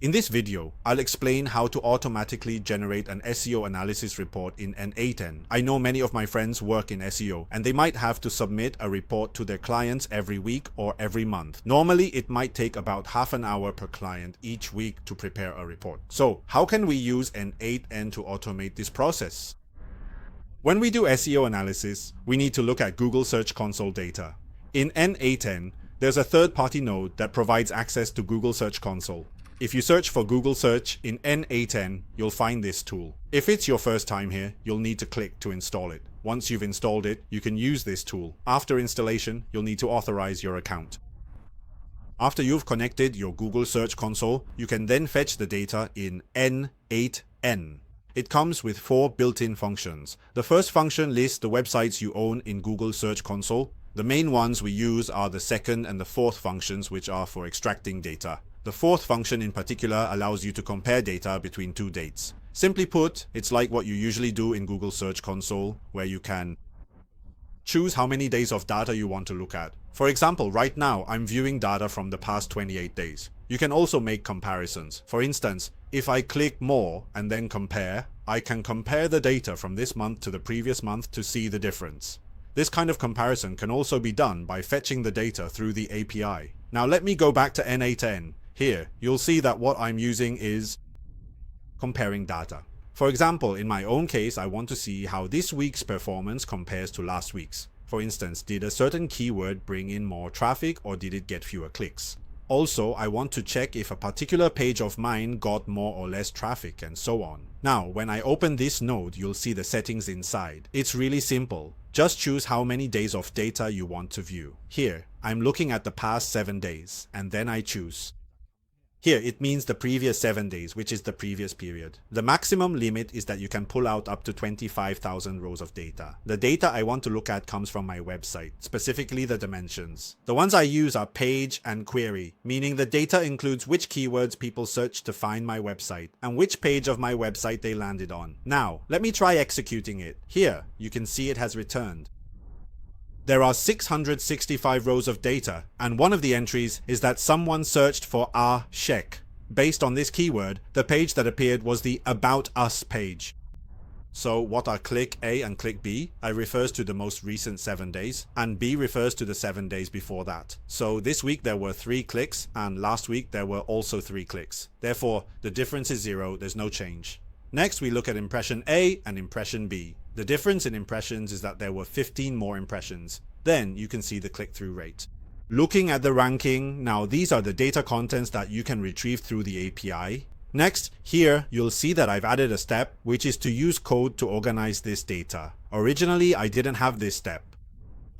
In this video, I'll explain how to automatically generate an SEO analysis report in n8n. I know many of my friends work in SEO and they might have to submit a report to their clients every week or every month. Normally, it might take about half an hour per client each week to prepare a report. So, how can we use n8n to automate this process? When we do SEO analysis, we need to look at Google Search Console data. In n8n, there's a third-party node that provides access to Google Search Console. If you search for Google Search in n8n, you'll find this tool. If it's your first time here, you'll need to click to install it. Once you've installed it, you can use this tool. After installation, you'll need to authorize your account. After you've connected your Google Search Console, you can then fetch the data in n8n. It comes with 4 built-in functions. The first function lists the websites you own in Google Search Console. The main ones we use are the second and the fourth functions, which are for extracting data. The fourth function in particular allows you to compare data between 2 dates. Simply put, it's like what you usually do in Google Search Console, where you can choose how many days of data you want to look at. For example, right now, I'm viewing data from the past 28 days. You can also make comparisons. For instance, if I click more and then compare, I can compare the data from this month to the previous month to see the difference. This kind of comparison can also be done by fetching the data through the API. Now let me go back to n8n. Here, you'll see that what I'm using is comparing data. For example, in my own case, I want to see how this week's performance compares to last week's. For instance, did a certain keyword bring in more traffic or did it get fewer clicks? Also, I want to check if a particular page of mine got more or less traffic and so on. Now, when I open this node, you'll see the settings inside. It's really simple. Just choose how many days of data you want to view. Here, I'm looking at the past 7 days, and then I choose. Here, it means the previous 7 days, which is the previous period. The maximum limit is that you can pull out up to 25,000 rows of data. The data I want to look at comes from my website, specifically the dimensions. The ones I use are page and query, meaning the data includes which keywords people searched to find my website and which page of my website they landed on. Now, let me try executing it. Here, you can see it has returned. There are 665 rows of data, and one of the entries is that someone searched for check. Based on this keyword, the page that appeared was the About Us page. So what are click A and click B? A refers to the most recent 7 days, and B refers to the 7 days before that. So this week there were 3 clicks, and last week there were also 3 clicks. Therefore, the difference is 0, there's no change. Next, we look at impression A and impression B. The difference in impressions is that there were 15 more impressions. Then you can see the click-through rate. Looking at the ranking, now these are the data contents that you can retrieve through the API. Next, here you'll see that I've added a step, which is to use code to organize this data. Originally, I didn't have this step.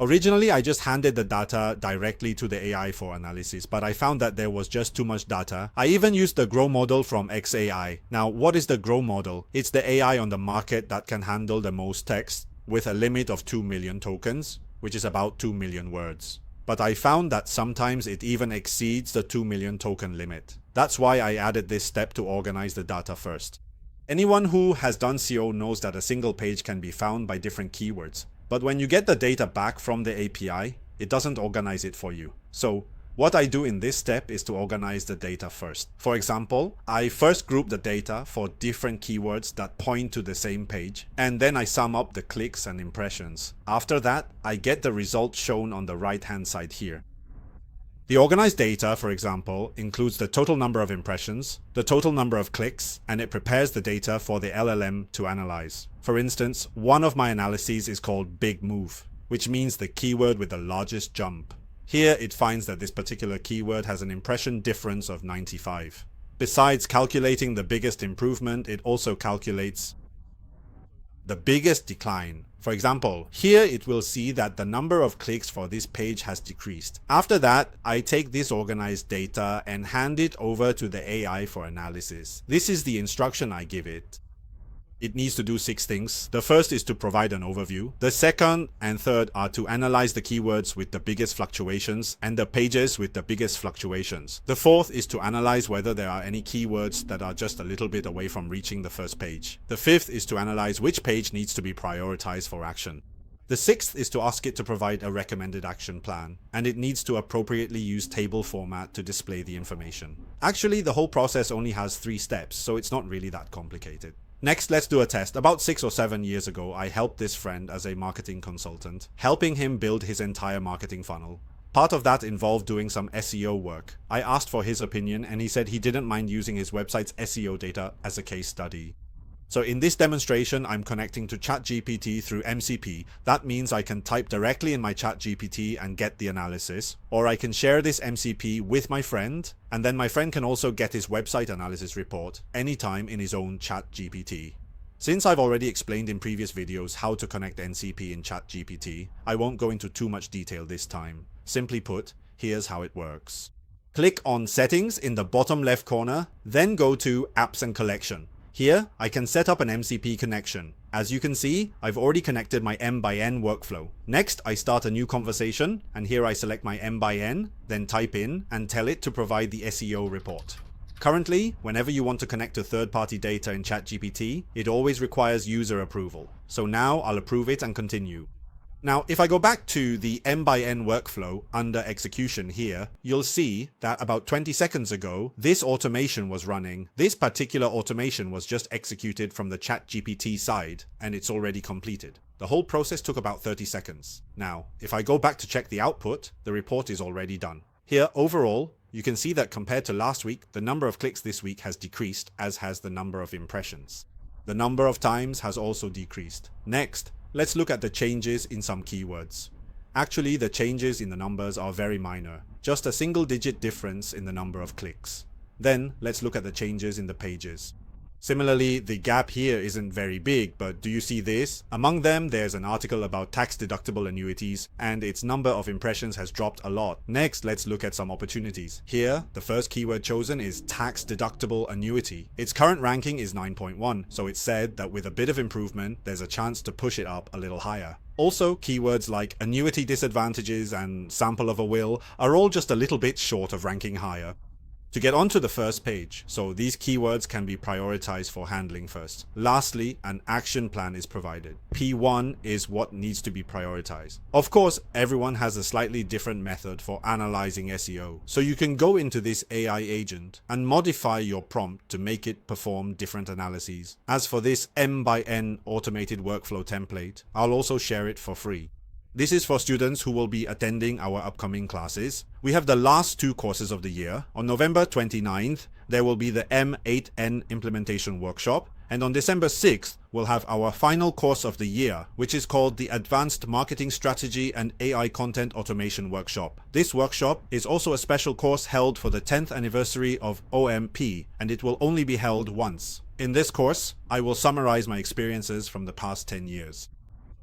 Originally, I just handed the data directly to the AI for analysis, but I found that there was just too much data. I even used the Grow model from XAI. Now, what is the Grow model? It's the AI on the market that can handle the most text with a limit of 2 million tokens, which is about 2 million words. But I found that sometimes it even exceeds the 2 million token limit. That's why I added this step to organize the data first. Anyone who has done SEO knows that a single page can be found by different keywords. But when you get the data back from the API, it doesn't organize it for you. So what I do in this step is to organize the data first. For example, I first group the data for different keywords that point to the same page, and then I sum up the clicks and impressions. After that, I get the result shown on the right-hand side here. The organized data, for example, includes the total number of impressions, the total number of clicks, and it prepares the data for the LLM to analyze. For instance, one of my analyses is called Big Move, which means the keyword with the largest jump. Here it finds that this particular keyword has an impression difference of 95. Besides calculating the biggest improvement, it also calculates the biggest decline. For example, here it will see that the number of clicks for this page has decreased. After that, I take this organized data and hand it over to the AI for analysis. This is the instruction I give it. It needs to do 6 things. The first is to provide an overview. The second and third are to analyze the keywords with the biggest fluctuations and the pages with the biggest fluctuations. The fourth is to analyze whether there are any keywords that are just a little bit away from reaching the first page. The fifth is to analyze which page needs to be prioritized for action. The sixth is to ask it to provide a recommended action plan, and it needs to appropriately use table format to display the information. Actually, the whole process only has 3 steps, so it's not really that complicated. Next, let's do a test. About 6 or 7 years ago, I helped this friend as a marketing consultant, helping him build his entire marketing funnel. Part of that involved doing some SEO work. I asked for his opinion, and he said he didn't mind using his website's SEO data as a case study. So in this demonstration, I'm connecting to ChatGPT through MCP. That means I can type directly in my ChatGPT and get the analysis, or I can share this MCP with my friend, and then my friend can also get his website analysis report anytime in his own ChatGPT. Since I've already explained in previous videos how to connect MCP in ChatGPT, I won't go into too much detail this time. Simply put, here's how it works. Click on Settings in the bottom left corner, then go to Apps and Collection. Here, I can set up an MCP connection. As you can see, I've already connected my n8n workflow. Next, I start a new conversation, and here I select my n8n, then type in and tell it to provide the SEO report. Currently, whenever you want to connect to third-party data in ChatGPT, it always requires user approval. So now I'll approve it and continue. Now, if I go back to the n8n workflow under execution here, you'll see that about 20 seconds ago, this automation was running. This particular automation was just executed from the ChatGPT side, and it's already completed. The whole process took about 30 seconds. Now, if I go back to check the output, the report is already done. Here, overall, you can see that compared to last week, the number of clicks this week has decreased, as has the number of impressions. The number of times has also decreased. Next, let's look at the changes in some keywords. Actually, the changes in the numbers are very minor, just a single-digit difference in the number of clicks. Then, let's look at the changes in the pages. Similarly, the gap here isn't very big, but do you see this? Among them, there's an article about tax-deductible annuities, and its number of impressions has dropped a lot. Next, let's look at some opportunities. Here, the first keyword chosen is tax-deductible annuity. Its current ranking is 9.1, so it's said that with a bit of improvement, there's a chance to push it up a little higher. Also, keywords like annuity disadvantages and sample of a will are all just a little bit short of ranking higher. To get onto the first page, so these keywords can be prioritized for handling first. Lastly, an action plan is provided. P1 is what needs to be prioritized. Of course, everyone has a slightly different method for analyzing SEO, so you can go into this AI agent and modify your prompt to make it perform different analyses. As for this n8n automated workflow template, I'll also share it for free. This is for students who will be attending our upcoming classes. We have the last 2 courses of the year. On November 29th, there will be the n8n implementation workshop, and on December 6th, we'll have our final course of the year, which is called the Advanced Marketing Strategy and AI Content Automation Workshop. This workshop is also a special course held for the 10th anniversary of OMP, and it will only be held once. In this course, I will summarize my experiences from the past 10 years.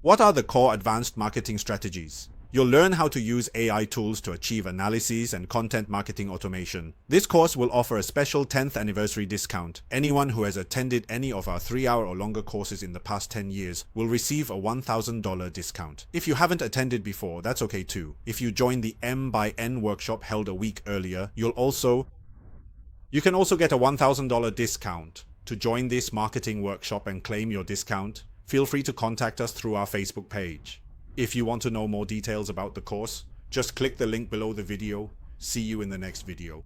What are the core advanced marketing strategies? You'll learn how to use AI tools to achieve analysis and content marketing automation. This course will offer a special 10th anniversary discount. Anyone who has attended any of our 3-hour or longer courses in the past 10 years will receive a $1,000 discount. If you haven't attended before, that's okay too. If you join the n8n workshop held a week earlier, you can also get a $1,000 discount. To join this marketing workshop and claim your discount, feel free to contact us through our Facebook page. If you want to know more details about the course, just click the link below the video. See you in the next video.